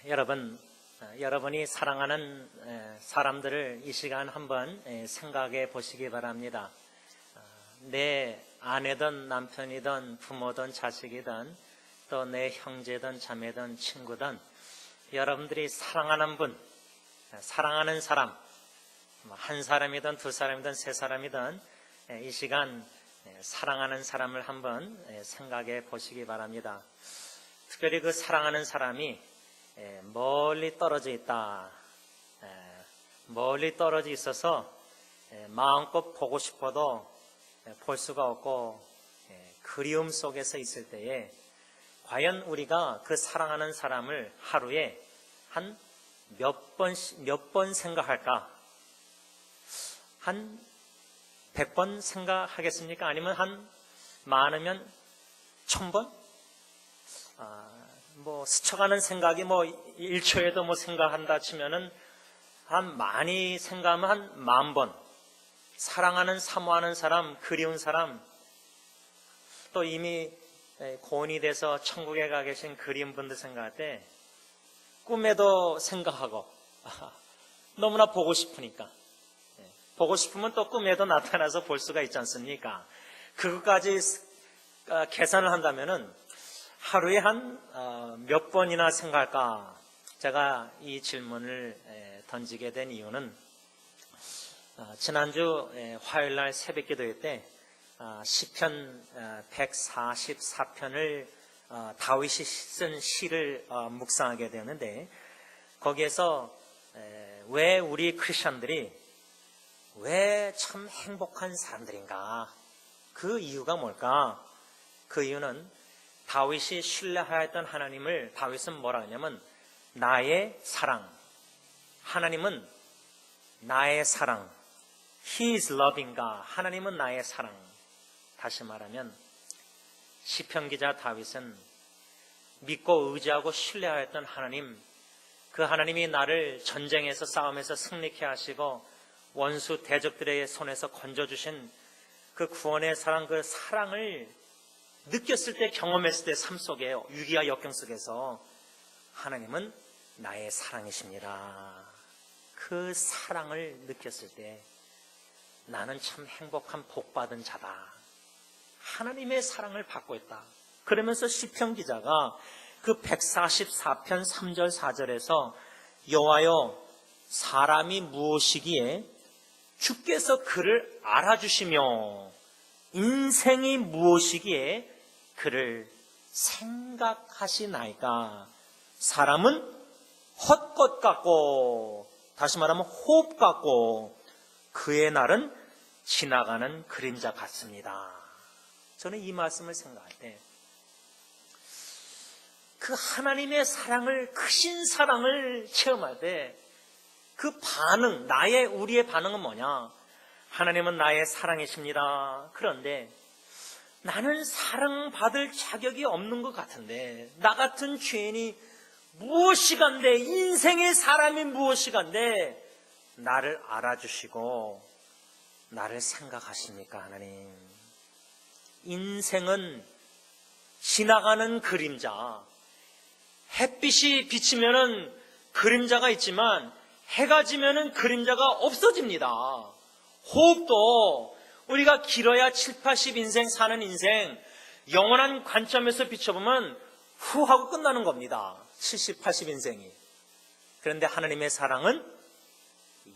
여러분이 사랑하는 사람들을 이 시간 한번 생각해 보시기 바랍니다. 내 아내든 남편이든 부모든 자식이든 또 내 형제든 자매든 친구든 여러분들이 사랑하는 분, 사랑하는 사람, 한 사람이든 두 사람이든 세 사람이든 이 시간 사랑하는 사람을 한번 생각해 보시기 바랍니다. 특별히 그 사랑하는 사람이 멀리 떨어져 있다. 멀리 떨어져 있어서 마음껏 보고 싶어도 볼 수가 없고 그리움 속에서 있을 때에 과연 우리가 그 사랑하는 사람을 하루에 한 몇 번 생각할까? 한 100번 생각하겠습니까? 아니면 한 많으면 1000번? 스쳐가는 생각이 1초에도 생각한다 치면은 많이 생각하면 한 10,000번. 사랑하는, 사모하는 사람, 그리운 사람, 또 이미 고온이 돼서 천국에 가 계신 그리운 분들 생각할 때 꿈에도 생각하고 너무나 보고 싶으니까 보고 싶으면 또 꿈에도 나타나서 볼 수가 있지 않습니까? 그것까지 계산을 한다면은 하루에 한 몇 번이나 생각할까? 제가 이 질문을 던지게 된 이유는 지난주 화요일날 새벽 기도회 때 시편 144편을 다윗이 쓴 시를 묵상하게 되었는데 거기에서 왜 우리 크리스천들이 왜 참 행복한 사람들인가? 그 이유가 뭘까? 그 이유는 다윗이 신뢰하였던 하나님을 다윗은 뭐라 하냐면 나의 사랑, 하나님은 나의 사랑, He is loving God, 하나님은 나의 사랑. 다시 말하면 시편 기자 다윗은 믿고 의지하고 신뢰하였던 하나님, 그 하나님이 나를 전쟁에서 싸움에서 승리케 하시고 원수 대적들의 손에서 건져주신 그 구원의 사랑, 그 사랑을 느꼈을 때, 경험했을 때 삶 속에 위기와 역경 속에서 하나님은 나의 사랑이십니다. 그 사랑을 느꼈을 때 나는 참 행복한 복받은 자다. 하나님의 사랑을 받고 있다. 그러면서 시편 기자가 그 144편 3절 4절에서 여호와여 사람이 무엇이기에 주께서 그를 알아주시며 인생이 무엇이기에 그를 생각하시나이까. 사람은 헛것 같고, 다시 말하면 호흡 같고 그의 날은 지나가는 그림자 같습니다. 저는 이 말씀을 생각할 때 그 하나님의 사랑을, 크신 사랑을 체험할 때 그 반응, 우리의 반응은 뭐냐? 하나님은 나의 사랑이십니다. 그런데 나는 사랑받을 자격이 없는 것 같은데, 나 같은 죄인이 무엇이간데, 인생의 사람이 무엇이간데 나를 알아주시고 나를 생각하십니까? 하나님, 인생은 지나가는 그림자. 햇빛이 비치면은 그림자가 있지만 해가 지면은 그림자가 없어집니다. 호흡도 우리가 길어야 7, 80인생 사는 인생, 영원한 관점에서 비춰보면 후 하고 끝나는 겁니다. 70, 80인생이. 그런데 하나님의 사랑은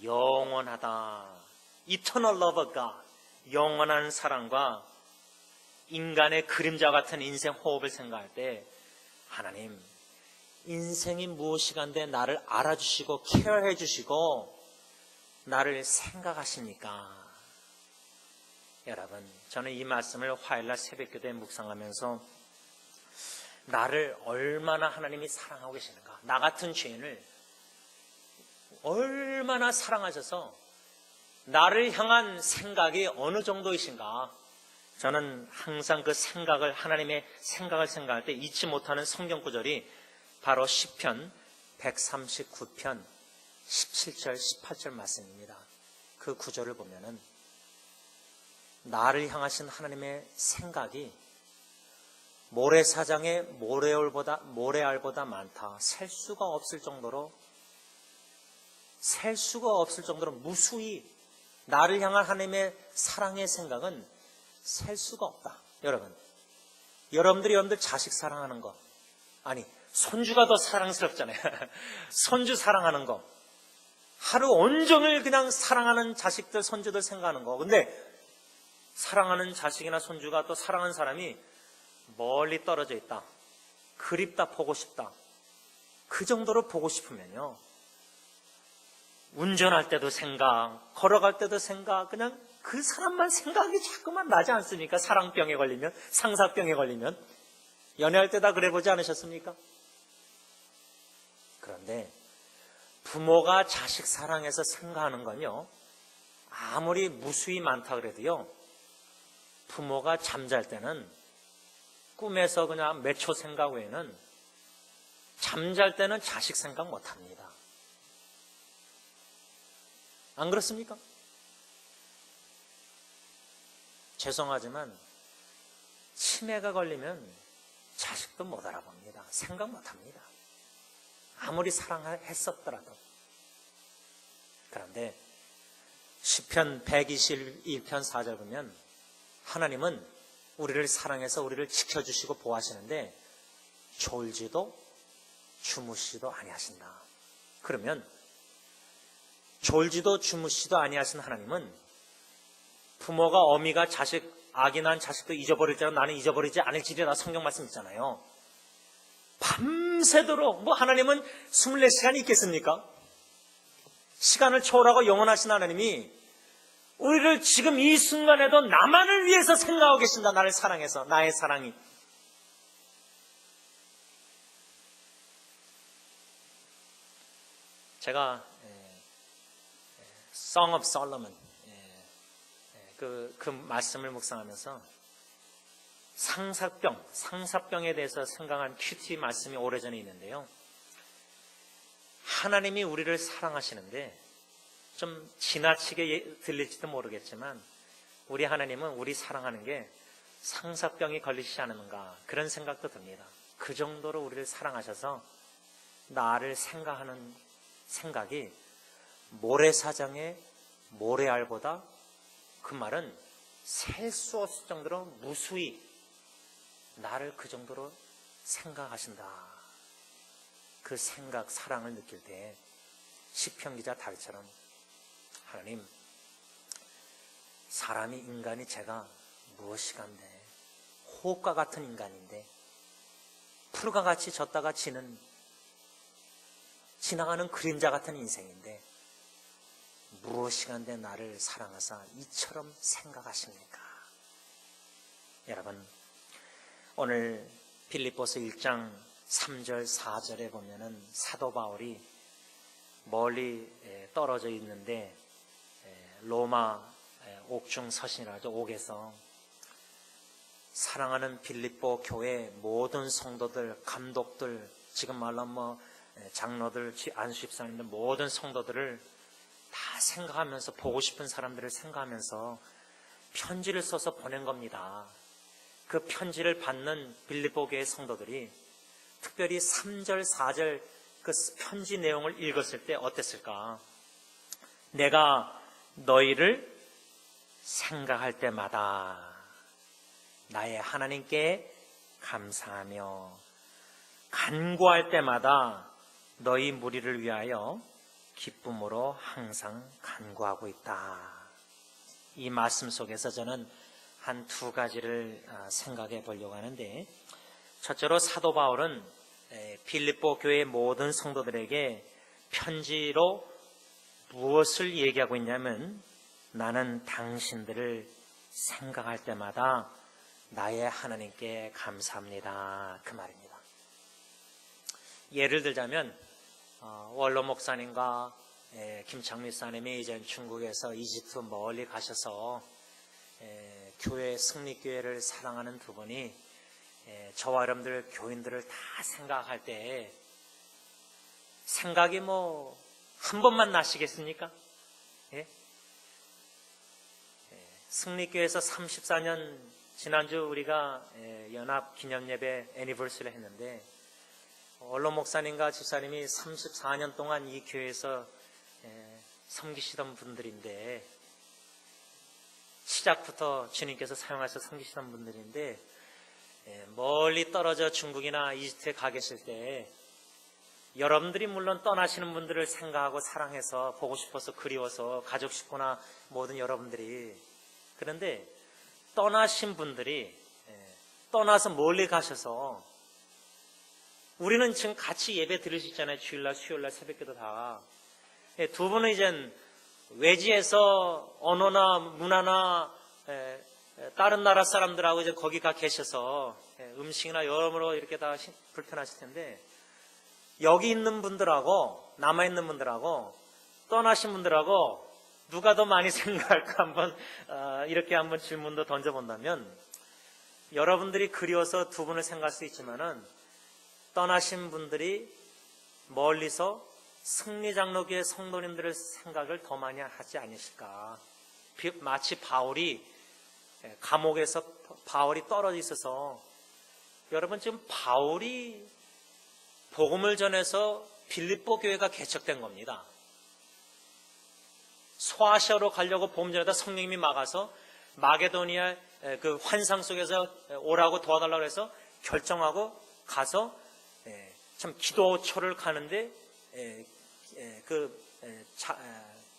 영원하다. Eternal love of God. 영원한 사랑과 인간의 그림자 같은 인생 호흡을 생각할 때 하나님, 인생이 무엇이간데 나를 알아주시고 케어해 주시고 나를 생각하십니까? 여러분, 저는 이 말씀을 화요일날 새벽기도에 묵상하면서 나를 얼마나 하나님이 사랑하고 계시는가, 나 같은 죄인을 얼마나 사랑하셔서 나를 향한 생각이 어느 정도이신가. 저는 항상 그 생각을, 하나님의 생각을 생각할 때 잊지 못하는 성경 구절이 바로 시편 139편 17절 18절 말씀입니다. 그 구절을 보면은 나를 향하신 하나님의 생각이 모래사장에 모래알보다 많다. 셀 수가 없을 정도로 무수히 나를 향한 하나님의 사랑의 생각은 셀 수가 없다. 여러분들 자식 사랑하는 거, 아니 손주가 더 사랑스럽잖아요. 손주 사랑하는 거, 하루 온종일 그냥 사랑하는 자식들, 손주들 생각하는 거. 근데 사랑하는 자식이나 손주가 또 사랑하는 사람이 멀리 떨어져 있다, 그립다, 보고 싶다, 그 정도로 보고 싶으면요, 운전할 때도 생각, 걸어갈 때도 생각, 그냥 그 사람만 생각이 자꾸만 나지 않습니까? 사랑병에 걸리면, 상사병에 걸리면. 연애할 때 다 그래 보지 않으셨습니까? 그런데 부모가 자식 사랑해서 생각하는 건요, 아무리 무수히 많다 그래도요, 부모가 잠잘 때는 꿈에서 그냥 몇 초 생각 외에는 잠잘 때는 자식 생각 못합니다. 안 그렇습니까? 죄송하지만 치매가 걸리면 자식도 못 알아봅니다. 생각 못합니다. 아무리 사랑했었더라도. 그런데 시편 121편 4절 보면 하나님은 우리를 사랑해서 우리를 지켜주시고 보호하시는데 졸지도 주무시지도 아니하신다. 그러면 졸지도 주무시지도 아니하신 하나님은 부모가, 어미가 아기 낳은 자식도 잊어버릴지라도 나는 잊어버리지 않을지리라 성경 말씀 있잖아요. 밤새도록, 하나님은 24시간이 있겠습니까? 시간을 초월하고 영원하신 하나님이 우리를 지금 이 순간에도 나만을 위해서 생각하고 계신다. 나를 사랑해서, 나의 사랑이. 제가 Song of Solomon 그 말씀을 묵상하면서 상사병에 대해서 생각한 큐티 말씀이 오래전에 있는데요. 하나님이 우리를 사랑하시는데 좀 지나치게 들릴지도 모르겠지만 우리 하나님은 우리 사랑하는 게 상사병이 걸리시지 않은가, 그런 생각도 듭니다. 그 정도로 우리를 사랑하셔서 나를 생각하는 생각이 모래사장의 모래알보다, 그 말은 셀 수 없을 정도로 무수히 나를 그 정도로 생각하신다. 그 생각, 사랑을 느낄 때 시편 기자 다윗처럼 하나님, 사람이, 인간이 제가 무엇이간데, 호흡과 같은 인간인데, 풀과 같이 졌다가 지나가는 그림자 같은 인생인데 무엇이간데 나를 사랑하사 이처럼 생각하십니까? 여러분, 오늘 빌립보서 1장 3절 4절에 보면은 사도 바울이 멀리 떨어져 있는데 로마 옥중 서신이라죠. 옥에서 사랑하는 빌립보 교회 모든 성도들, 감독들, 지금 말로 장로들, 안수집사님들, 모든 성도들을 다 생각하면서, 보고 싶은 사람들을 생각하면서 편지를 써서 보낸 겁니다. 그 편지를 받는 빌립보 교회 성도들이 특별히 3절, 4절 그 편지 내용을 읽었을 때 어땠을까? 내가 너희를 생각할 때마다 나의 하나님께 감사하며 간구할 때마다 너희 무리를 위하여 기쁨으로 항상 간구하고 있다. 이 말씀 속에서 저는 한 두 가지를 생각해 보려고 하는데, 첫째로 사도 바울은 빌립보 교회의 모든 성도들에게 편지로 무엇을 얘기하고 있냐면, 나는 당신들을 생각할 때마다 나의 하나님께 감사합니다, 그 말입니다. 예를 들자면 원로 목사님과 김창미 사님이 이제 중국에서 이집트 멀리 가셔서 교회, 승리교회를 사랑하는 두 분이 저와 여러분들 교인들을 다 생각할 때 생각이 한 번만 나시겠습니까? 예? 승리교회에서 34년 지난주 우리가 연합 기념예배 애니버서리를 했는데 원로 목사님과 집사님이 34년 동안 이 교회에서 섬기시던 분들인데 시작부터 주님께서 사용하셔서 섬기시던 분들인데 멀리 떨어져 중국이나 이집트에 가 계실 때 여러분들이 물론 떠나시는 분들을 생각하고 사랑해서 보고 싶어서 그리워서 가족 식구나 모든 여러분들이 그런데 떠나신 분들이 떠나서 멀리 가셔서 우리는 지금 같이 예배 들을 수 있잖아요. 주일날 수요일날 새벽기도 다. 두 분은 이젠 외지에서 언어나 문화나 다른 나라 사람들하고 이제 거기 가 계셔서 음식이나 여러모로 이렇게 다 불편하실 텐데 여기 있는 분들하고 남아있는 분들하고 떠나신 분들하고 누가 더 많이 생각할까 한번 이렇게 한번 질문도 던져본다면 여러분들이 그리워서 두 분을 생각할 수 있지만은 떠나신 분들이 멀리서 승리장로교회 성도님들의 생각을 더 많이 하지 않으실까. 마치 바울이 감옥에서 바울이 떨어져 있어서 여러분 지금 바울이 복음을 전해서 빌립보 교회가 개척된 겁니다. 소아시아로 가려고 복음 전에다 성령님이 막아서 마게도니아 그 환상 속에서 오라고 도와달라고 해서 결정하고 가서 참 기도초를 가는데 그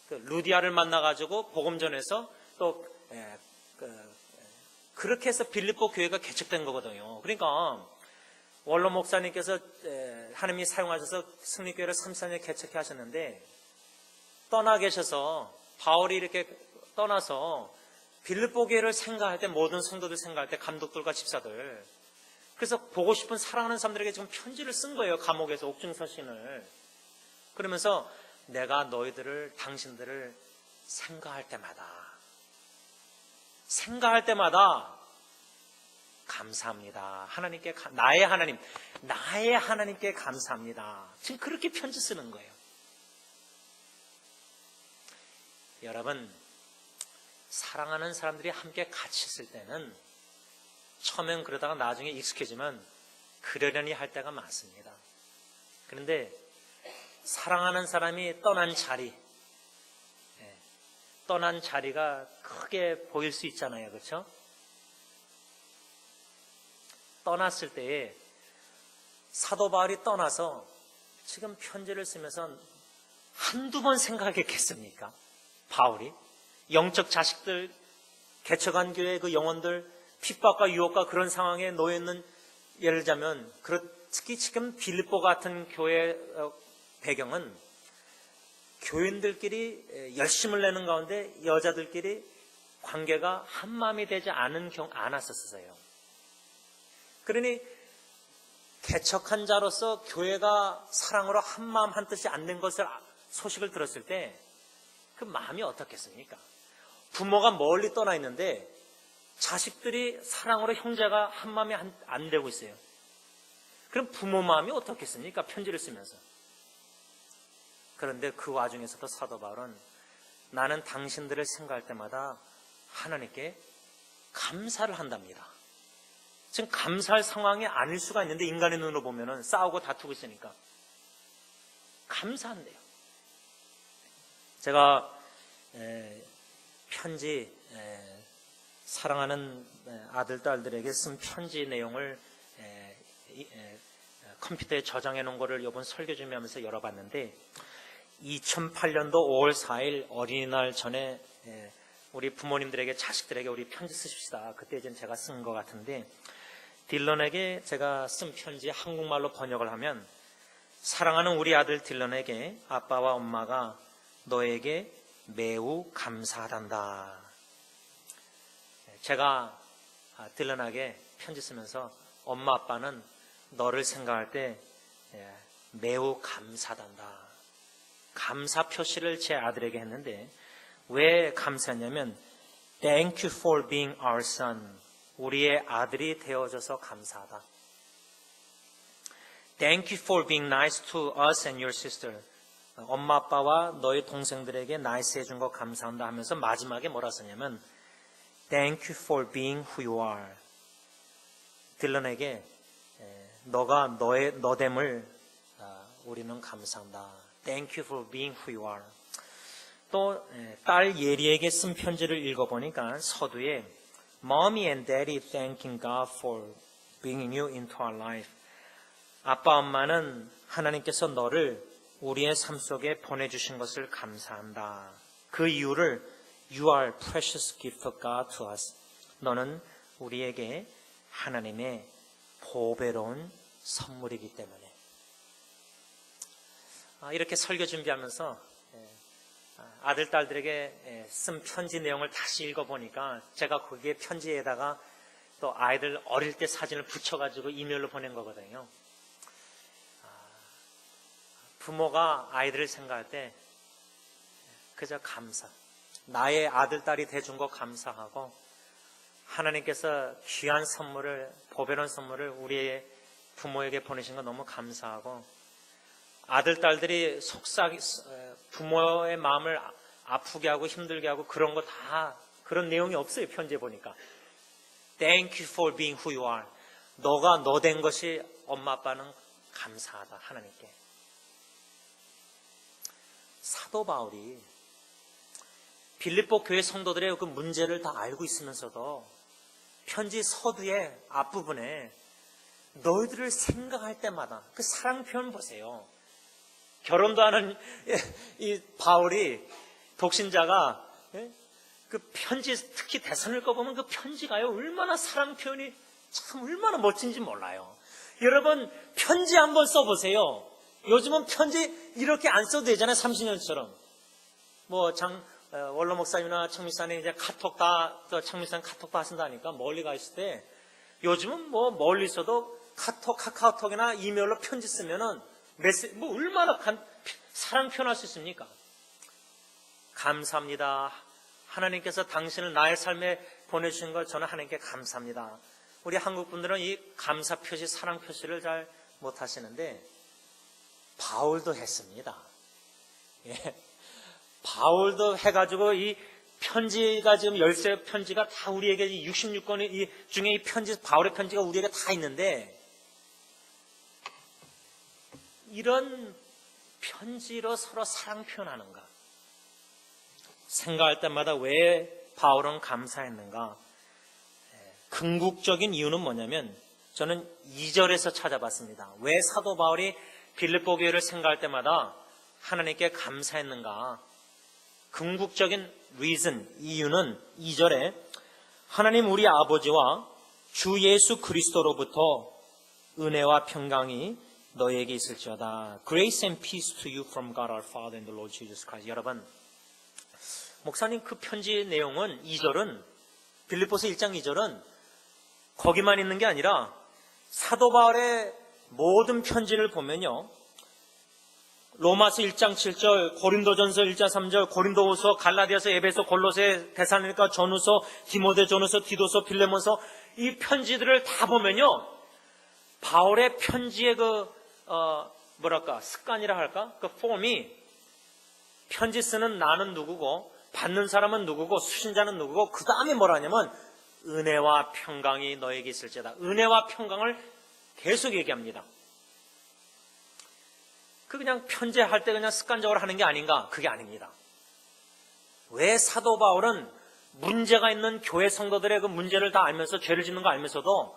루디아를 만나가지고 복음 전해서 또 그렇게 해서 빌립보 교회가 개척된 거거든요. 그러니까 원로 목사님께서 하나님이 사용하셔서 승리교회를 34년 개척해 하셨는데 떠나 계셔서 바울이 이렇게 떠나서 빌립보 교회를 생각할 때 모든 성도들 생각할 때 감독들과 집사들 그래서 보고 싶은 사랑하는 사람들에게 지금 편지를 쓴 거예요. 감옥에서 옥중서신을. 그러면서 내가 너희들을 당신들을 생각할 때마다 감사합니다. 하나님께 나의 하나님께 감사합니다. 지금 그렇게 편지 쓰는 거예요. 여러분 사랑하는 사람들이 함께 같이 있을 때는 처음엔 그러다가 나중에 익숙해지면 그러려니 할 때가 많습니다. 그런데 사랑하는 사람이 떠난 자리가 크게 보일 수 있잖아요. 그렇죠? 떠났을 때에 사도 바울이 떠나서 지금 편지를 쓰면서 한두 번 생각했겠습니까? 바울이 영적 자식들 개척한 교회 그 영혼들 핍박과 유혹과 그런 상황에 놓여있는 예를 들자면 특히 지금 빌립보 같은 교회 배경은 교인들끼리 열심을 내는 가운데 여자들끼리 관계가 한마음이 되지 않았었어요. 그러니 개척한 자로서 교회가 사랑으로 한마음 한뜻이 안 된 것을 소식을 들었을 때 그 마음이 어떻겠습니까? 부모가 멀리 떠나 있는데 자식들이 사랑으로 형제가 한마음이 안 되고 있어요. 그럼 부모 마음이 어떻겠습니까? 편지를 쓰면서. 그런데 그 와중에서도 사도 바울은 나는 당신들을 생각할 때마다 하나님께 감사를 한답니다. 지금 감사할 상황이 아닐 수가 있는데 인간의 눈으로 보면은 싸우고 다투고 있으니까 감사한대요. 제가 편지 사랑하는 아들, 딸들에게 쓴 편지 내용을 컴퓨터에 저장해 놓은 거를 이번 설교 준비하면서 열어봤는데 2008년도 5월 4일 어린이날 전에 우리 부모님들에게 자식들에게 우리 편지 쓰십시다. 그때 이제 제가 쓴 것 같은데 딜런에게 제가 쓴 편지 한국말로 번역을 하면 사랑하는 우리 아들 딜런에게 아빠와 엄마가 너에게 매우 감사하단다. 제가 딜런에게 편지 쓰면서 엄마 아빠는 너를 생각할 때 매우 감사하단다. 감사 표시를 제 아들에게 했는데 왜 감사했냐면 Thank you for being our son. 우리의 아들이 되어줘서 감사하다. Thank you for being nice to us and your sister. 엄마 아빠와 너희 동생들에게 나이스 해준 거 감사한다 하면서 마지막에 뭐라 썼냐면 Thank you for being who you are. 딜런에게 너가 너됨을 우리는 감사한다. Thank you for being who you are. 또 딸 예리에게 쓴 편지를 읽어보니까 서두에 Mommy and Daddy thanking God for bringing you into our life. 아빠 엄마는 하나님께서 너를 우리의 삶 속에 보내주신 것을 감사한다. 그 이유를 You are precious gift of God to us. 너는 우리에게 하나님의 보배로운 선물이기 때문에. 이렇게 설교 준비하면서 아들, 딸들에게 쓴 편지 내용을 다시 읽어보니까 제가 거기에 편지에다가 또 아이들 어릴 때 사진을 붙여가지고 이메일로 보낸 거거든요. 부모가 아이들을 생각할 때 그저 감사. 나의 아들, 딸이 돼준 거 감사하고 하나님께서 귀한 선물을, 보배로운 선물을 우리의 부모에게 보내신 거 너무 감사하고 아들, 딸들이 부모의 마음을 아프게 하고 힘들게 하고 그런 거 다 그런 내용이 없어요. 편지에 보니까. Thank you for being who you are. 너가 너 된 것이 엄마 아빠는 감사하다. 하나님께. 사도 바울이 빌립보 교회 성도들의 그 문제를 다 알고 있으면서도 편지 서두의 앞부분에 너희들을 생각할 때마다 그 사랑 표현 보세요. 결혼도 하는 이 바울이 독신자가 그 편지 특히 대선 읽어보면 그 편지가요 얼마나 사랑 표현이 참 얼마나 멋진지 몰라요. 여러분 편지 한번 써보세요. 요즘은 편지 이렇게 안 써도 되잖아요. 30년처럼. 뭐 원로 목사님이나 청미사님 이제 카톡 청미사님 카톡 다 하신다니까 멀리 가 있을 때 요즘은 뭐 멀리 있어도 카카오톡이나 이메일로 편지 쓰면은 뭐 얼마나 사랑 표현할 수 있습니까? 감사합니다. 하나님께서 당신을 나의 삶에 보내주신 걸 저는 하나님께 감사합니다. 우리 한국 분들은 이 감사 표시, 사랑 표시를 잘 못 하시는데 바울도 했습니다. 예. 바울도 해가지고 이 편지가 지금 13 편지가 다 우리에게 66권의 이 중에 이 편지, 바울의 편지가 우리에게 다 있는데 이런 편지로 서로 사랑 표현하는가? 생각할 때마다 왜 바울은 감사했는가? 궁극적인 이유는 뭐냐면 저는 2절에서 찾아봤습니다. 왜 사도 바울이 빌립보 교회를 생각할 때마다 하나님께 감사했는가? 궁극적인 reason, 이유는 2절에 하나님 우리 아버지와 주 예수 그리스도로부터 은혜와 평강이 너에게 있을지어다. Grace and peace to you from God our Father and the Lord Jesus Christ. 여러분, 목사님 그 편지 내용은 2절은 빌립보서 1장 2절은 거기만 있는 게 아니라 사도 바울의 모든 편지를 보면요. 로마서 1장 7절, 고린도전서 1장 3절, 고린도후서, 갈라디아서, 에베소, 골로새, 데살로니가, 전후서, 디모데 전후서, 디도서, 빌레몬서 이 편지들을 다 보면요. 바울의 편지의 습관이라 할까? 그 폼이 편지 쓰는 나는 누구고 받는 사람은 누구고 수신자는 누구고 그 다음에 뭐라 하냐면 은혜와 평강이 너에게 있을지어다. 은혜와 평강을 계속 얘기합니다. 그냥 편지할 때 그냥 습관적으로 하는 게 아닌가? 그게 아닙니다. 왜 사도 바울은 문제가 있는 교회 성도들의 그 문제를 다 알면서 죄를 짓는 거 알면서도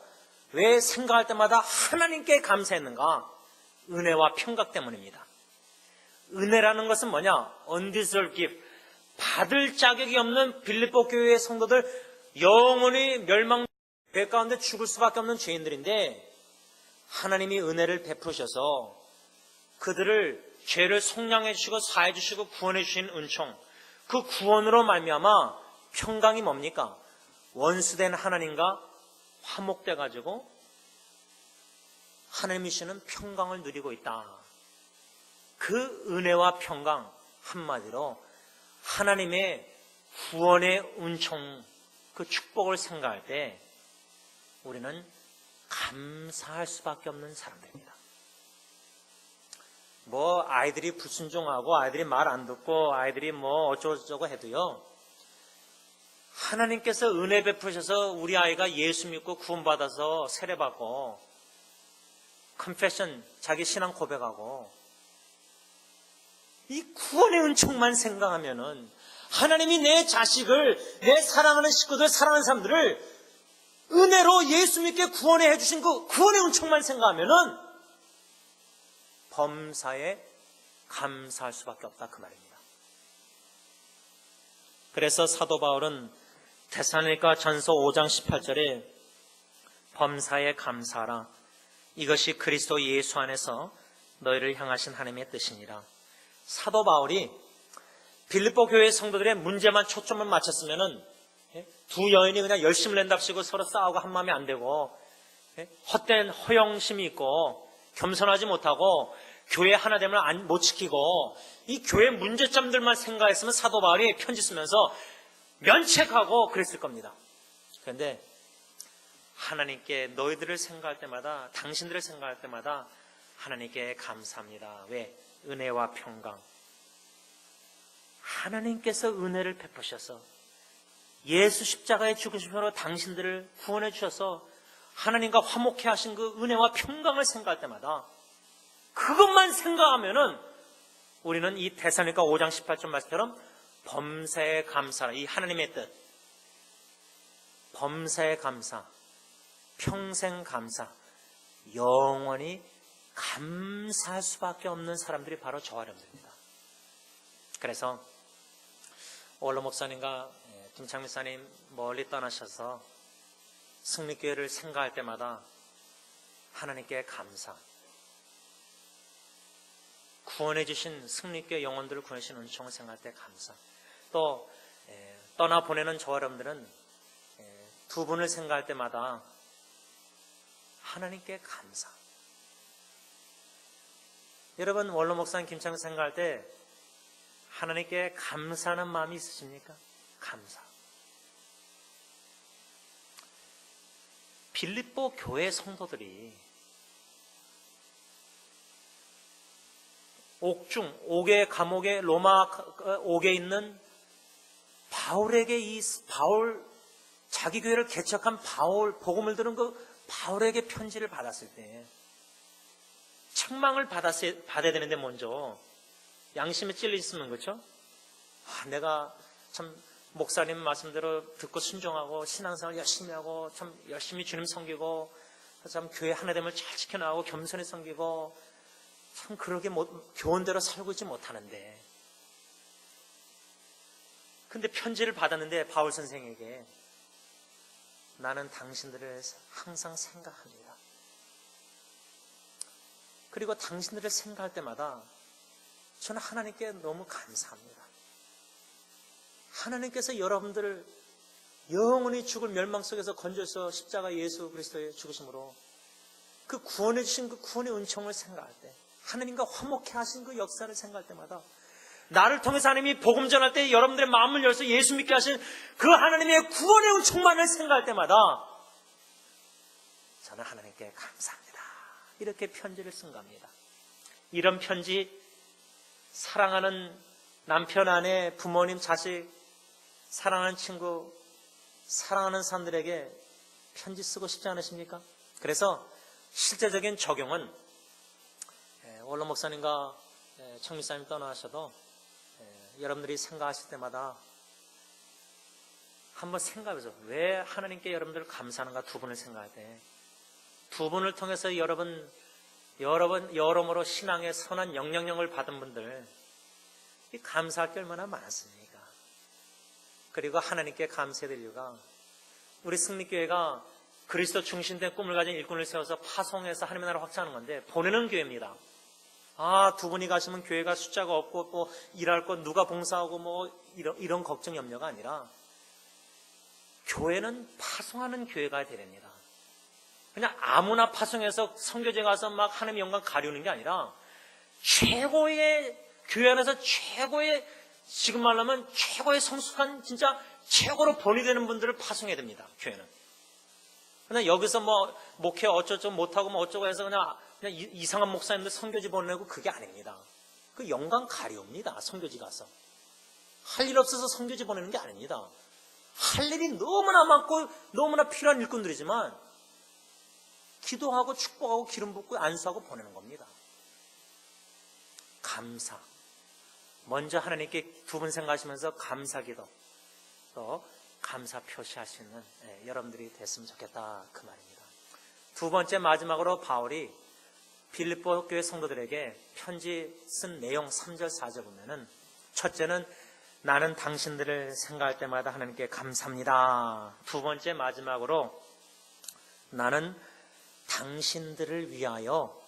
왜 생각할 때마다 하나님께 감사했는가? 은혜와 평강 때문입니다. 은혜라는 것은 뭐냐? undeserved gift. 받을 자격이 없는 빌립보 교회의 성도들 영원히 멸망 배 가운데 죽을 수밖에 없는 죄인들인데 하나님이 은혜를 베푸셔서 그들을 죄를 속량해 주시고 사해 주시고 구원해 주신 은총, 그 구원으로 말미암아 평강이 뭡니까? 원수된 하나님과 화목돼 가지고 하나님이 주시는 평강을 누리고 있다. 그 은혜와 평강 한마디로 하나님의 구원의 은총, 그 축복을 생각할 때 우리는 감사할 수밖에 없는 사람들입니다. 뭐 아이들이 불순종하고 아이들이 말 안 듣고 아이들이 뭐 어쩌고저쩌고 해도요. 하나님께서 은혜 베푸셔서 우리 아이가 예수 믿고 구원받아서 세례받고 컨페션 자기 신앙 고백하고 이 구원의 은총만 생각하면은 하나님이 내 자식을, 내 사랑하는 식구들, 사랑하는 사람들을 은혜로 예수 믿게 구원해 해주신 그 구원의 은총만 생각하면은 범사에 감사할 수밖에 없다 그 말입니다. 그래서 사도 바울은 데살로니가 전서 5장 18절에 범사에 감사하라. 이것이 그리스도 예수 안에서 너희를 향하신 하나님의 뜻이니라. 사도 바울이 빌립보 교회 성도들의 문제만 초점을 맞췄으면은 두 여인이 그냥 열심을 낸답시고 서로 싸우고 한 마음이 안 되고 헛된 허영심이 있고 겸손하지 못하고 교회 하나됨을 못 지키고 이 교회 문제점들만 생각했으면 사도 바울이 편지 쓰면서 면책하고 그랬을 겁니다. 그런데 하나님께 너희들을 생각할 때마다, 당신들을 생각할 때마다 하나님께 감사합니다. 왜? 은혜와 평강. 하나님께서 은혜를 베푸셔서 예수 십자가의 죽으심으로 당신들을 구원해 주셔서 하나님과 화목해 하신 그 은혜와 평강을 생각할 때마다 그것만 생각하면은 우리는 이 데살로니가 5장 18절 말씀처럼 범사에 감사라. 이 하나님의 뜻. 범사에 감사. 평생 감사. 영원히 감사할 수밖에 없는 사람들이 바로 저와 여러분들입니다. 그래서 원로 목사님과 김창민 목사님 멀리 떠나셔서 승리교회를 생각할 때마다 하나님께 감사. 구원해 주신 승리교회 영혼들을 구원해 주신 은총을 생각할 때 감사. 또 떠나보내는 저와 여러분들은 두 분을 생각할 때마다 하나님께 감사. 여러분 원로 목사님 김창민 생각할 때 하나님께 감사하는 마음이 있으십니까? 감사. 빌립보 교회 성도들이 옥중, 옥의 감옥에 로마 옥에 있는 바울에게 바울 자기 교회를 개척한 바울 복음을 들은 그 바울에게 편지를 받았을 때 책망을 받아야 되는데 먼저 양심에 찔려 있으면 그렇죠? 내가 참 목사님 말씀대로 듣고 순종하고 신앙생활 열심히 하고 참 열심히 주님 섬기고 참 교회 하나됨을 잘 지켜나가고 겸손히 섬기고 참 그러게 교훈대로 살고 있지 못하는데 근데 편지를 받았는데 바울 선생에게 나는 당신들을 항상 생각합니다. 그리고 당신들을 생각할 때마다 저는 하나님께 너무 감사합니다. 하나님께서 여러분들을 영원히 죽을 멸망 속에서 건져서 십자가 예수 그리스도의 죽으심으로 그 구원해 주신 그 구원의 은총을 생각할 때 하나님과 화목해 하신 그 역사를 생각할 때마다 나를 통해서 하나님이 복음 전할 때 여러분들의 마음을 열어서 예수 믿게 하신 그 하나님의 구원의 은총만을 생각할 때마다 저는 하나님께 감사합니다. 이렇게 편지를 쓴 겁니다. 이런 편지 사랑하는 남편, 아내, 부모님, 자식, 사랑하는 친구, 사랑하는 사람들에게 편지 쓰고 싶지 않으십니까? 그래서 실제적인 적용은 원로 목사님과 청미사님 떠나셔도 여러분들이 생각하실 때마다 한번 생각해보세요. 왜 하나님께 여러분들 감사하는가 두 분을 생각할 때 두 분을 통해서 여러모로 신앙의 선한 영향력을 받은 분들 이 감사할 게 얼마나 많았습니까? 그리고 하나님께 감사해야 될 이유가 우리 승리교회가 그리스도 중심된 꿈을 가진 일꾼을 세워서 파송해서 하나님의 나라를 확장하는 건데 보내는 교회입니다. 두 분이 가시면 교회가 숫자가 없고 또 일할 것 누가 봉사하고 뭐 이런 걱정 염려가 아니라 교회는 파송하는 교회가 되랍니다. 그냥 아무나 파송해서 선교제 가서 막 하나님의 영광 가리우는 게 아니라 최고의 교회 안에서 최고의 지금 말하면 최고의 성숙한 진짜 최고로 본이 되는 분들을 파송해야 됩니다. 교회는. 그냥 여기서 뭐 목회 어쩌고 못하고 뭐 어쩌고 해서 그냥 이상한 목사님들 선교지 보내고 그게 아닙니다. 그 영광 가려웁니다. 선교지 가서. 할 일 없어서 선교지 보내는 게 아닙니다. 할 일이 너무나 많고 너무나 필요한 일꾼들이지만 기도하고 축복하고 기름 붓고 안수하고 보내는 겁니다. 감사. 먼저 하나님께 두 분 생각하시면서 감사기도 또 감사 표시할 수 있는 여러분들이 됐으면 좋겠다 그 말입니다. 두 번째 마지막으로 바울이 빌립보 교회 성도들에게 편지 쓴 내용 3절 4절 보면은 첫째는 나는 당신들을 생각할 때마다 하나님께 감사합니다. 두 번째 마지막으로 나는 당신들을 위하여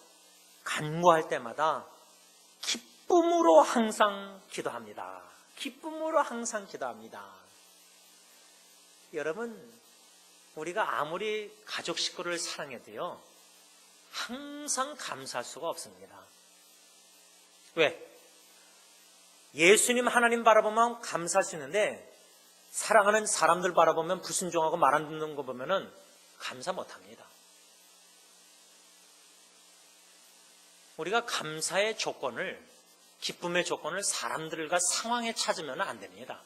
간구할 때마다 기쁨으로 항상 기도합니다. 기쁨으로 항상 기도합니다. 여러분, 우리가 아무리 가족 식구를 사랑해도요, 항상 감사할 수가 없습니다. 왜? 예수님 하나님 바라보면 감사할 수 있는데 사랑하는 사람들 바라보면 불순종하고 말 안 듣는 거 보면은 감사 못합니다. 우리가 감사의 조건을, 기쁨의 조건을 사람들과 상황에 찾으면 안 됩니다.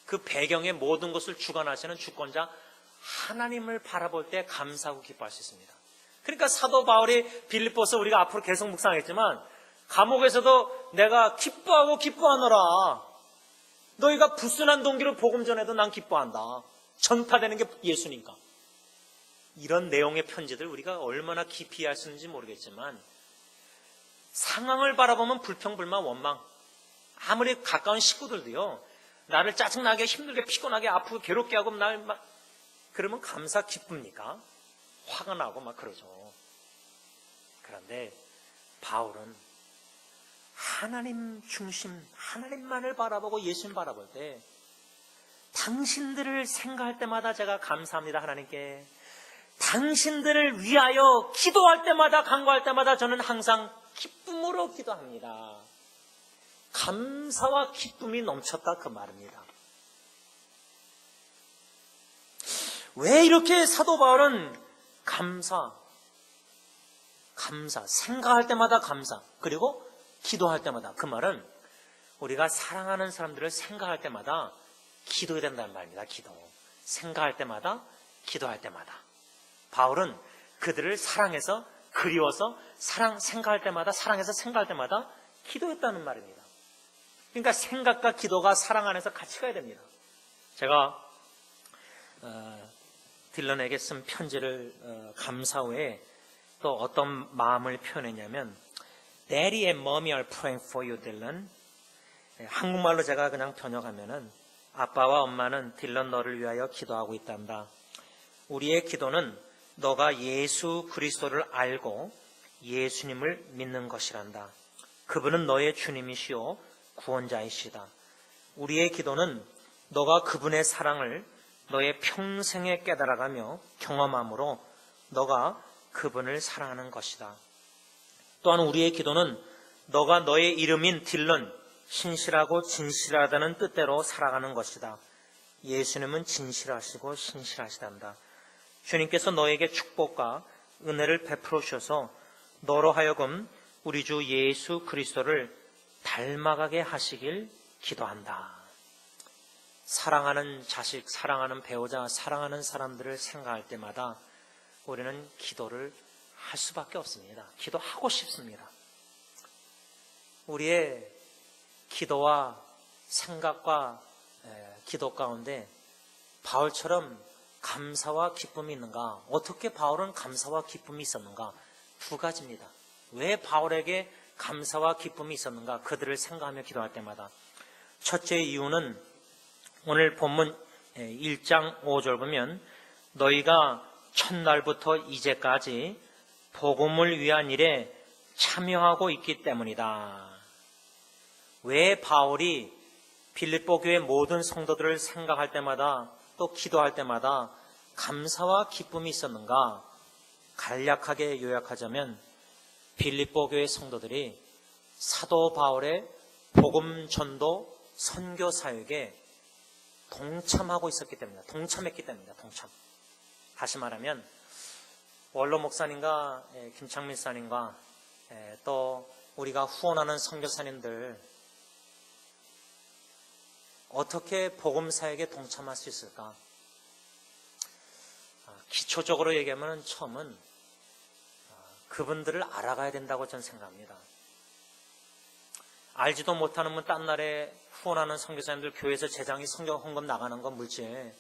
그 배경의 모든 것을 주관하시는 주권자 하나님을 바라볼 때 감사하고 기뻐할 수 있습니다. 그러니까 사도 바울이 빌립보서 우리가 앞으로 계속 묵상하겠지만 감옥에서도 내가 기뻐하고 기뻐하노라. 너희가 불순한 동기로 복음 전해도 난 기뻐한다. 전파되는 게 예수니까. 이런 내용의 편지들 우리가 얼마나 깊이 할 수 있는지 모르겠지만 상황을 바라보면 불평불만 원망. 아무리 가까운 식구들도요. 나를 짜증나게 힘들게 피곤하게 아프고 괴롭게 하고 날 막 그러면 감사 기쁩니까? 화가 나고 막 그러죠. 그런데 바울은 하나님 중심, 하나님만을 바라보고 예수님 바라볼 때 당신들을 생각할 때마다 제가 감사합니다. 하나님께 당신들을 위하여 기도할 때마다 간구할 때마다 저는 항상 기쁨으로 기도합니다. 감사와 기쁨이 넘쳤다 그 말입니다. 왜 이렇게 사도 바울은 감사, 생각할 때마다 감사, 그리고 기도할 때마다, 그 말은 우리가 사랑하는 사람들을 생각할 때마다 기도해야 된다는 말입니다. 기도. 생각할 때마다, 기도할 때마다. 바울은 그들을 사랑해서, 그리워서, 생각할 때마다, 사랑해서 생각할 때마다 기도했다는 말입니다. 그러니까 생각과 기도가 사랑 안에서 같이 가야 됩니다. 제가 딜런에게 쓴 편지를 감사 후에 또 어떤 마음을 표현했냐면 Daddy and Mommy are praying for you, 딜런. 한국말로 제가 그냥 번역하면은 아빠와 엄마는 딜런 너를 위하여 기도하고 있단다. 우리의 기도는 너가 예수 그리스도를 알고 예수님을 믿는 것이란다. 그분은 너의 주님이시오 구원자이시다. 우리의 기도는 너가 그분의 사랑을 너의 평생에 깨달아가며 경험함으로 너가 그분을 사랑하는 것이다. 또한 우리의 기도는 너가 너의 이름인 딜런, 신실하고 진실하다는 뜻대로 살아가는 것이다. 예수님은 진실하시고 신실하시단다. 주님께서 너에게 축복과 은혜를 베풀어 주셔서 너로 하여금 우리 주 예수 그리스도를 닮아가게 하시길 기도한다. 사랑하는 자식, 사랑하는 배우자, 사랑하는 사람들을 생각할 때마다 우리는 기도를 할 수밖에 없습니다. 기도하고 싶습니다. 우리의 기도와 생각과 기도 가운데 바울처럼 감사와 기쁨이 있는가? 어떻게 바울은 감사와 기쁨이 있었는가? 두 가지입니다. 왜 바울에게 감사와 기쁨이 있었는가? 그들을 생각하며 기도할 때마다. 첫째 이유는 오늘 본문 1장 5절 보면 너희가 첫날부터 이제까지 복음을 위한 일에 참여하고 있기 때문이다. 왜 바울이 빌립보 교회 모든 성도들을 생각할 때마다 또 기도할 때마다 감사와 기쁨이 있었는가? 간략하게 요약하자면 빌립보 교회 성도들이 사도 바울의 복음 전도 선교 사역에 동참하고 있었기 때문이다. 동참했기 때문이다. 동참. 다시 말하면 원로 목사님과 김창민 사님과 또 우리가 후원하는 선교사님들 어떻게 복음 사역에 동참할 수 있을까? 기초적으로 얘기하면 처음은 그분들을 알아가야 된다고 저는 생각합니다. 알지도 못하는 분 딴 나라에 후원하는 선교사님들 교회에서 재정이 성경 헌금 나가는 건 물질.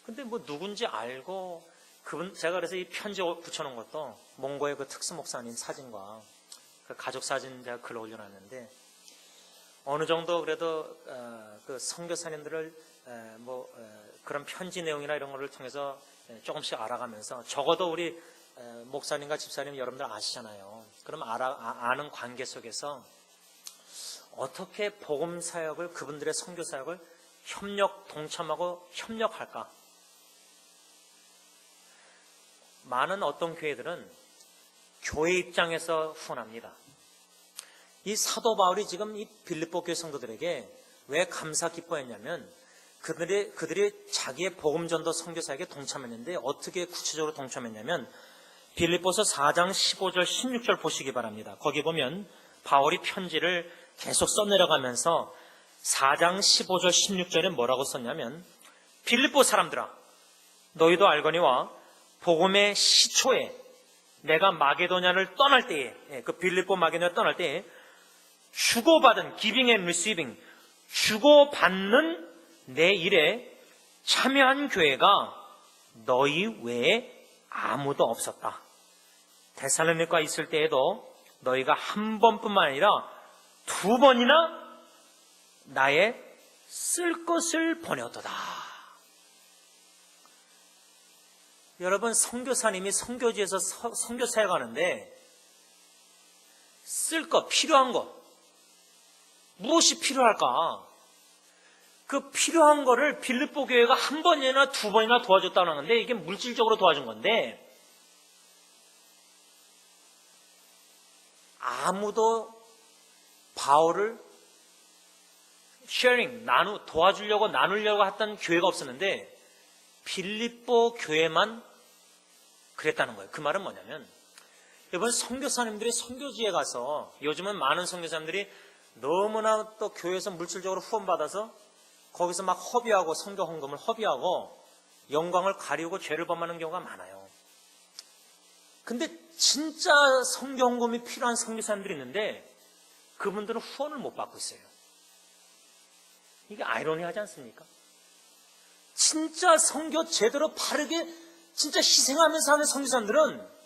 근데 뭐 누군지 알고 그분 제가 그래서 이 편지 붙여놓은 것도 몽고의 그 특수 목사님 사진과 그 가족 사진 제가 글 올려놨는데 어느 정도 그래도 그 선교사님들을 그런 편지 내용이나 이런 거를 통해서 조금씩 알아가면서 적어도 우리 목사님과 집사님 여러분들 아시잖아요. 그럼 아는 관계 속에서 어떻게 복음 사역을 그분들의 선교 사역을 동참하고 협력할까? 많은 어떤 교회들은 교회 입장에서 후원합니다. 이 사도 바울이 지금 이 빌립보 교회 성도들에게 왜 감사 기뻐했냐면 그들이 자기의 복음전도 선교 사역에 동참했는데 어떻게 구체적으로 동참했냐면 빌립보서 4장 15절 16절 보시기 바랍니다. 거기 보면 바울이 편지를 계속 써내려가면서 4장 15절 16절에 뭐라고 썼냐면 빌립보 사람들아 너희도 알거니와 복음의 시초에 내가 마게도냐를 떠날 때에 그 빌립보 마게도냐를 떠날 때에 주고받은 giving and receiving 주고받는 내 일에 참여한 교회가 너희 외에 아무도 없었다. 데살로니가 있을 때에도 너희가 한 번뿐만 아니라 두 번이나 나의 쓸 것을 보내었도다. 여러분 선교사님이 선교지에서 선교 사역하는데 쓸 것, 필요한 것 무엇이 필요할까? 그 필요한 거를 빌립보 교회가 한 번이나 두 번이나 도와줬다는 건데 이게 물질적으로 도와준 건데 아무도 바울을 도와주려고 나누려고 했던 교회가 없었는데 빌립보 교회만 그랬다는 거예요. 그 말은 뭐냐면 이번 선교사님들이 선교지에 가서 요즘은 많은 선교사님들이 너무나 또 교회에서 물질적으로 후원받아서 거기서 막 허비하고 선교 헌금을 허비하고 영광을 가리우고 죄를 범하는 경우가 많아요. 근데 진짜 선교 헌금이 필요한 선교사님들이 있는데 그분들은 후원을 못 받고 있어요. 이게 아이러니하지 않습니까? 진짜 선교 제대로 바르게 진짜 희생하면서 하는 선교사님들은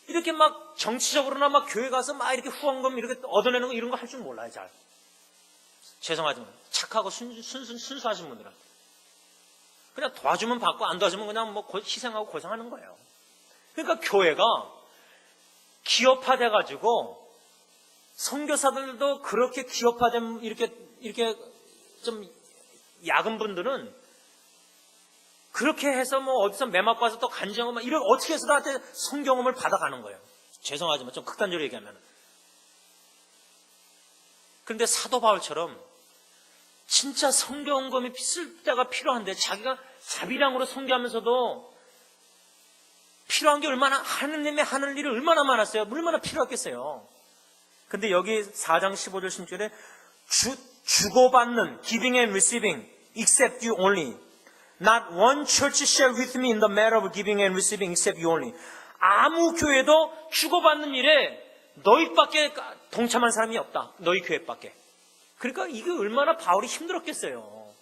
이렇게 막 정치적으로나 막 교회 가서 막 이렇게 후원금 이렇게 얻어내는 거 이런 거 할 줄 몰라요, 잘. 죄송하지만 착하고 순수하신 분들은 그냥 도와주면 받고 안 도와주면 그냥 뭐 희생하고 고생하는 거예요. 그러니까 교회가 기업화돼가지고 선교사들도 그렇게 기업화된 이렇게 좀 야근 분들은 그렇게 해서 뭐 어디서 매맞고 와서 또 간증하고 막 이런 어떻게 해서 나한테 성경음을 받아가는 거예요. 죄송하지만 좀 극단적으로 얘기하면. 그런데 사도 바울처럼 진짜 성경음이 쓸 때가 필요한데 자기가 자비량으로 선교하면서도 필요한 게 얼마나 하느님의 하는 일이 얼마나 많았어요. 얼마나 필요했겠어요. 근데 여기 4장 15절 16절에 주고받는 giving and receiving except you only. Not one church share with me in the matter of giving and receiving except you only. 아무 교회도 주고받는 일에 너희밖에 동참한 사람이 없다. 너희 교회밖에. 그러니까 이게 얼마나 바울이 힘들었겠어요.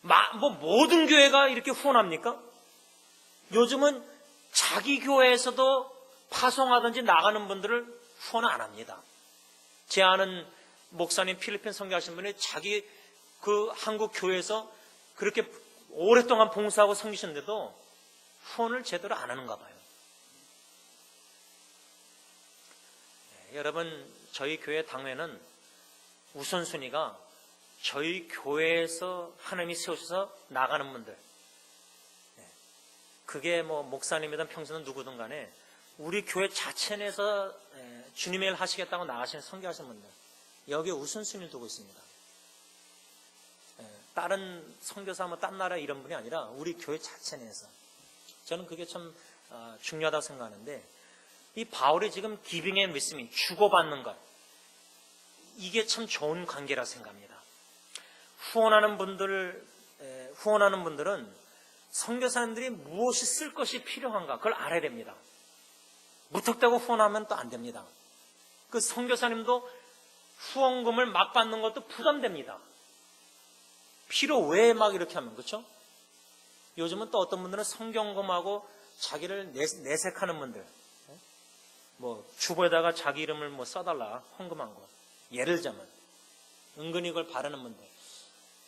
뭐 모든 교회가 이렇게 후원합니까? 요즘은 자기 교회에서도 파송하든지 나가는 분들을 후원을 안 합니다. 제 아는 목사님 필리핀 선교하신 분이 자기 그 한국 교회에서 그렇게 오랫동안 봉사하고 섬기셨는데도 후원을 제대로 안 하는가 봐요. 여러분 저희 교회 당회는 우선순위가 저희 교회에서 하나님이 세우셔서 나가는 분들 그게 뭐 목사님이든 평소는 누구든 간에 우리 교회 자체 내에서 주님의 일 하시겠다고 나가시는 선교하시는 분들 여기에 우선순위를 두고 있습니다. 다른 선교사 뭐 딴 나라 이런 분이 아니라 우리 교회 자체 내에서 저는 그게 참 중요하다고 생각하는데 이 바울이 지금 giving and receiving 주고받는 것 이게 참 좋은 관계라 생각합니다. 후원하는 분들은 선교사님들이 무엇이 쓸 것이 필요한가 그걸 알아야 됩니다. 무턱대고 후원하면 또 안 됩니다. 그 선교사님도 후원금을 막 받는 것도 부담됩니다. 필요 외에 막 이렇게 하면, 그렇죠? 요즘은 또 어떤 분들은 성경금하고 자기를 내색하는 분들, 뭐 주보에다가 자기 이름을 뭐 써달라 헌금한 거, 예를 들자면 은근히 그걸 바라는 분들,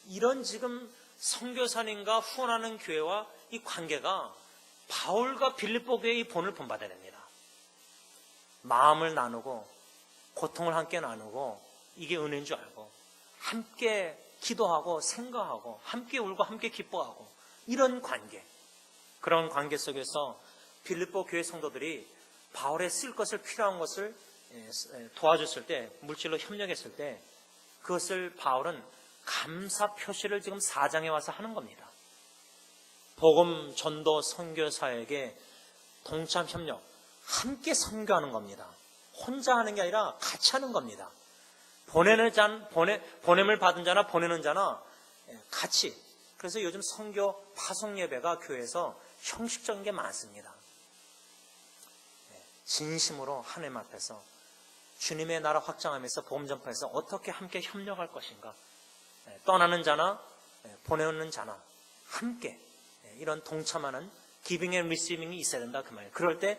이런 지금 선교사님과 후원하는 교회와 이 관계가 바울과 빌립보 교회의 본을 본받아야 됩니다. 마음을 나누고 고통을 함께 나누고 이게 은혜인 줄 알고 함께 기도하고 생각하고 함께 울고 함께 기뻐하고 이런 관계, 그런 관계 속에서 빌립보 교회 성도들이 바울에 쓸 것을 필요한 것을 도와줬을 때, 물질로 협력했을 때 그것을 바울은 감사 표시를 지금 4장에 와서 하는 겁니다. 복음 전도 선교사에게 동참 협력, 함께 선교하는 겁니다. 혼자 하는 게 아니라 같이 하는 겁니다. 보냄을 받은 자나 보내는 자나 같이. 그래서 요즘 선교 파송 예배가 교회에서 형식적인 게 많습니다. 진심으로 하나님 앞에서 주님의 나라 확장하면서 복음 전파에서 어떻게 함께 협력할 것인가, 떠나는 자나 보내는 자나 함께 이런 동참하는 기빙 앤 리시빙이 있어야 된다 그 말이에요. 그럴 때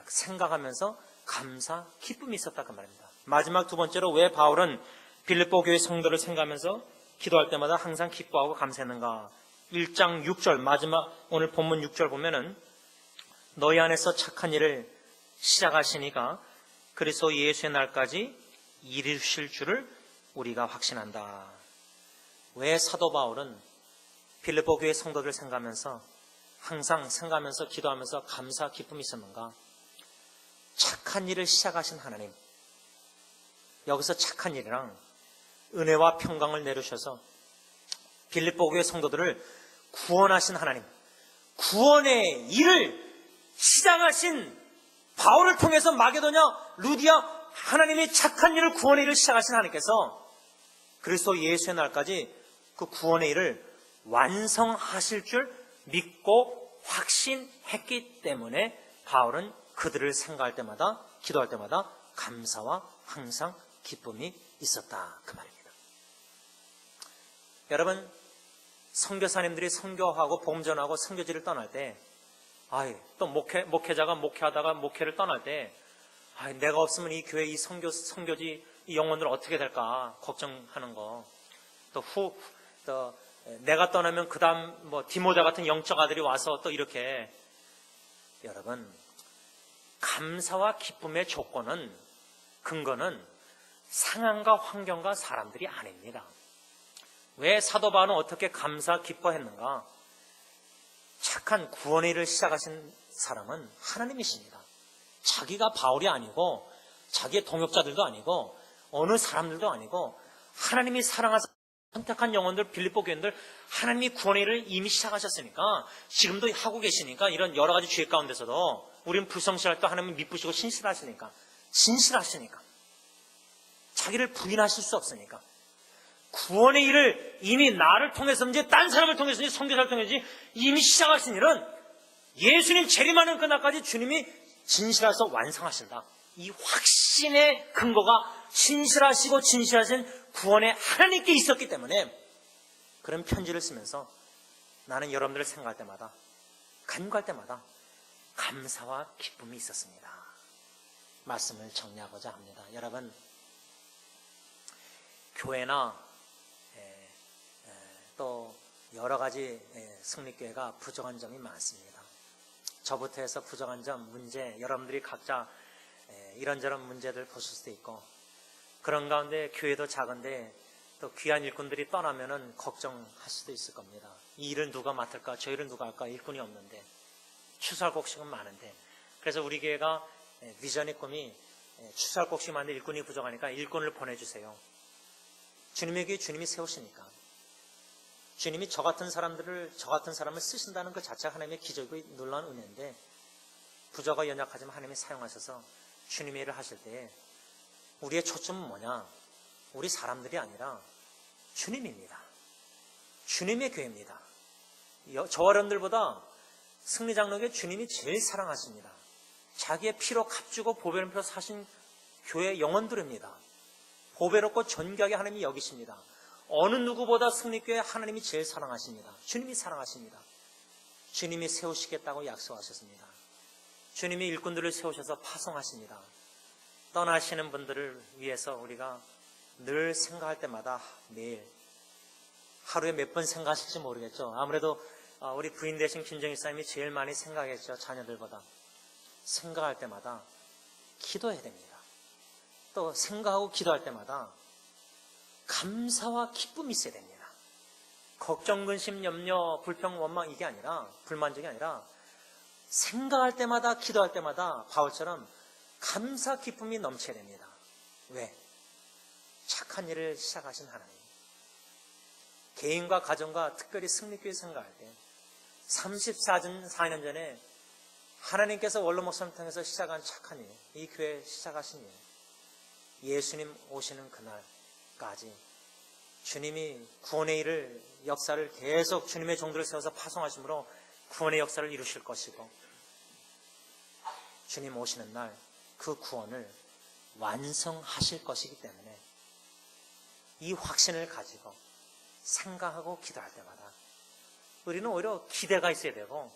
생각하면서 감사, 기쁨이 있었다 그 말입니다. 마지막 두 번째로 왜 바울은 빌립보 교회 성도를 생각하면서 기도할 때마다 항상 기뻐하고 감사했는가? 1장 6절 마지막 오늘 본문 6절 보면은 너희 안에서 착한 일을 시작하시니까 그리스도 예수의 날까지 이루실 줄을 우리가 확신한다. 왜 사도 바울은 빌립보 교회 성도들 생각하면서 항상 생각하면서 기도하면서 감사, 기쁨이 있었는가? 착한 일을 시작하신 하나님, 여기서 착한 일이랑 은혜와 평강을 내려주셔서 빌립보 교회 성도들을 구원하신 하나님, 구원의 일을 시작하신 바울을 통해서 마게도냐, 루디아, 하나님이 착한 일을, 구원의 일을 시작하신 하나님께서 그리스도 예수의 날까지 그 구원의 일을 완성하실 줄 믿고 확신했기 때문에 바울은 그들을 생각할 때마다, 기도할 때마다 감사와 항상 기쁨이 있었다 그 말입니다. 여러분, 선교사님들이 선교하고 복음전하고 선교지를 떠날 때, 또 목회자가 목회하다가 목회를 떠날 때, 내가 없으면 이 교회, 이 선교지, 이 영혼들 어떻게 될까 걱정하는 거. 또 내가 떠나면 그 다음 디모데 같은 영적 아들이 와서 또 이렇게. 여러분, 감사와 기쁨의 조건은, 근거는 상황과 환경과 사람들이 아닙니다. 왜 사도 바울은 어떻게 감사, 기뻐했는가? 착한 구원의 일을 시작하신 사람은 하나님이십니다. 자기가 바울이 아니고 자기의 동역자들도 아니고 어느 사람들도 아니고 하나님이 사랑하사 선택한 영혼들, 빌립보 교인들, 하나님이 구원의 일을 이미 시작하셨으니까 지금도 하고 계시니까 이런 여러 가지 죄 가운데서도 우리는 불성실할 때 하나님은 미쁘시고 신실하시니까 자기를 부인하실 수 없으니까 구원의 일을 이미 나를 통해서인지 딴 사람을 통해서인지 선교사를 통해서인지 이미 시작하신 일은 예수님 재림하는 그날까지 주님이 진실해서 완성하신다. 이 확신의 근거가 신실하시고 진실하신 구원의 하나님께 있었기 때문에 그런 편지를 쓰면서 나는 여러분들을 생각할 때마다, 간구할 때마다 감사와 기쁨이 있었습니다. 말씀을 정리하고자 합니다. 여러분, 교회나 또 여러 가지 성립교회가 부족한 점이 많습니다. 저부터 해서 부족한 점, 문제, 여러분들이 각자 이런저런 문제들 보실 수도 있고, 그런 가운데 교회도 작은데 또 귀한 일꾼들이 떠나면은 걱정할 수도 있을 겁니다. 이 일을 누가 맡을까, 저 일을 누가 할까, 일꾼이 없는데, 추수할 곡식은 많은데. 그래서 우리 교회가 비전의 꿈이 추수할 곡식이 많은데 일꾼이 부족하니까 일꾼을 보내주세요. 주님의 교회 주님이 세우시니까. 주님이 저 같은 사람을 쓰신다는 것 자체가 하나님의 기적이고 놀라운 은혜인데, 부족하고 연약하지만 하나님이 사용하셔서 주님의 일을 하실 때 우리의 초점은 뭐냐? 우리 사람들이 아니라 주님입니다. 주님의 교회입니다. 저와 여러분들보다 승리장로교회 주님이 제일 사랑하십니다. 자기의 피로 값주고 보배로표 사신 교회 영혼들입니다. 보배롭고 존귀하게 하나님이 여기십니다. 어느 누구보다 승리교회 하나님이 제일 사랑하십니다. 주님이 사랑하십니다. 주님이 세우시겠다고 약속하셨습니다. 주님이 일꾼들을 세우셔서 파송하십니다. 떠나시는 분들을 위해서 우리가 늘 생각할 때마다 매일 하루에 몇 번 생각하실지 모르겠죠. 아무래도 우리 부인 되신 김정희 사님이 제일 많이 생각했죠. 자녀들보다. 생각할 때마다 기도해야 됩니다. 또 생각하고 기도할 때마다 감사와 기쁨이 있어야 됩니다. 걱정, 근심, 염려, 불평, 원망 이게 아니라 불만족이 아니라 생각할 때마다 기도할 때마다 바울처럼 감사, 기쁨이 넘쳐야 됩니다. 왜? 착한 일을 시작하신 하나님. 개인과 가정과 특별히 승리교회 생각할 때 34년 전에 하나님께서 원로 목사님 통해서 시작한 착한 일, 이 교회 시작하신 일, 예수님 오시는 그날까지 주님이 구원의 일을, 역사를 계속 주님의 종들을 세워서 파송하심으로 구원의 역사를 이루실 것이고 주님 오시는 날 그 구원을 완성하실 것이기 때문에 이 확신을 가지고 생각하고 기도할 때마다 우리는 오히려 기대가 있어야 되고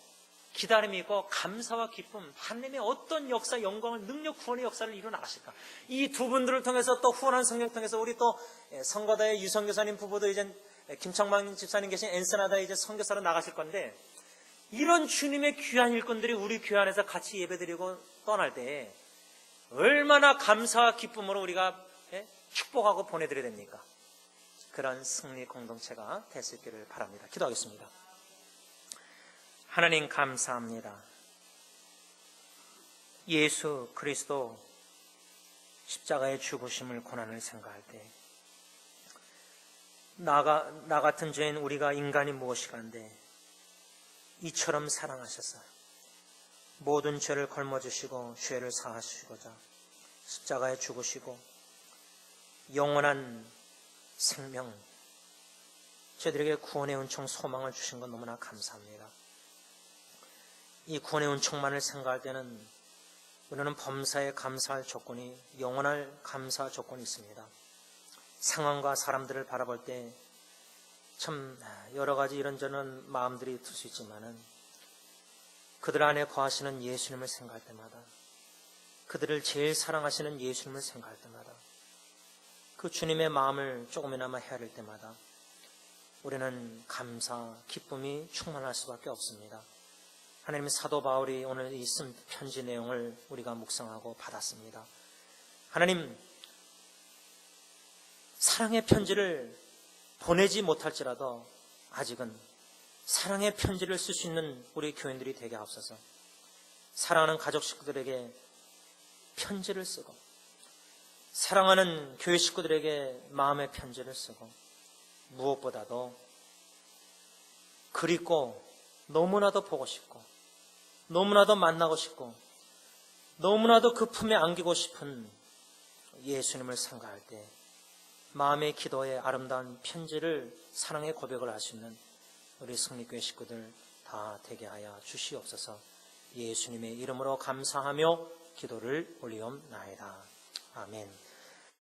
기다림이 있고 감사와 기쁨, 하나님의 어떤 역사, 영광을, 능력, 구원의 역사를 이루 나가실까. 이 두 분들을 통해서 또 후원한 성경을 통해서 우리 또 선거다의 유성교사님 부부도 이제 김창만 집사님 계신 엔스나다에 이제 선교사로 나가실 건데 이런 주님의 귀한 일꾼들이 우리 교회 안에서 같이 예배드리고 떠날 때 얼마나 감사와 기쁨으로 우리가 축복하고 보내드려야 됩니까? 그런 승리 공동체가 될 수 있기를 바랍니다. 기도하겠습니다. 하나님 감사합니다. 예수 그리스도 십자가의 죽으심을 고난을 생각할 때 나 같은 죄인 우리가 인간이 무엇이간데 이처럼 사랑하셔서 모든 죄를 걸머주시고 죄를 사하시고자 십자가에 죽으시고 영원한 생명, 저희들에게 구원의 은총 소망을 주신 건 너무나 감사합니다. 이 구원의 은총만을 생각할 때는 우리는 범사에 감사할 조건이, 영원할 감사 조건이 있습니다. 상황과 사람들을 바라볼 때 참 여러 가지 이런저런 마음들이 들 수 있지만은 그들 안에 거하시는 예수님을 생각할 때마다, 그들을 제일 사랑하시는 예수님을 생각할 때마다, 그 주님의 마음을 조금이나마 헤아릴 때마다 우리는 감사, 기쁨이 충만할 수밖에 없습니다. 하나님의 사도 바울이 오늘 이 쓴 편지 내용을 우리가 묵상하고 받았습니다. 하나님, 사랑의 편지를 보내지 못할지라도 아직은 사랑의 편지를 쓸 수 있는 우리 교인들이 되게 하옵소서. 사랑하는 가족 식구들에게 편지를 쓰고, 사랑하는 교회 식구들에게 마음의 편지를 쓰고, 무엇보다도 그립고 너무나도 보고 싶고 너무나도 만나고 싶고 너무나도 그 품에 안기고 싶은 예수님을 생각할 때 마음의 기도에 아름다운 편지를, 사랑의 고백을 할 수 있는 우리 승리교회 식구들 다 되게 하여 주시옵소서. 예수님의 이름으로 감사하며 기도를 올리옵나이다. 아멘.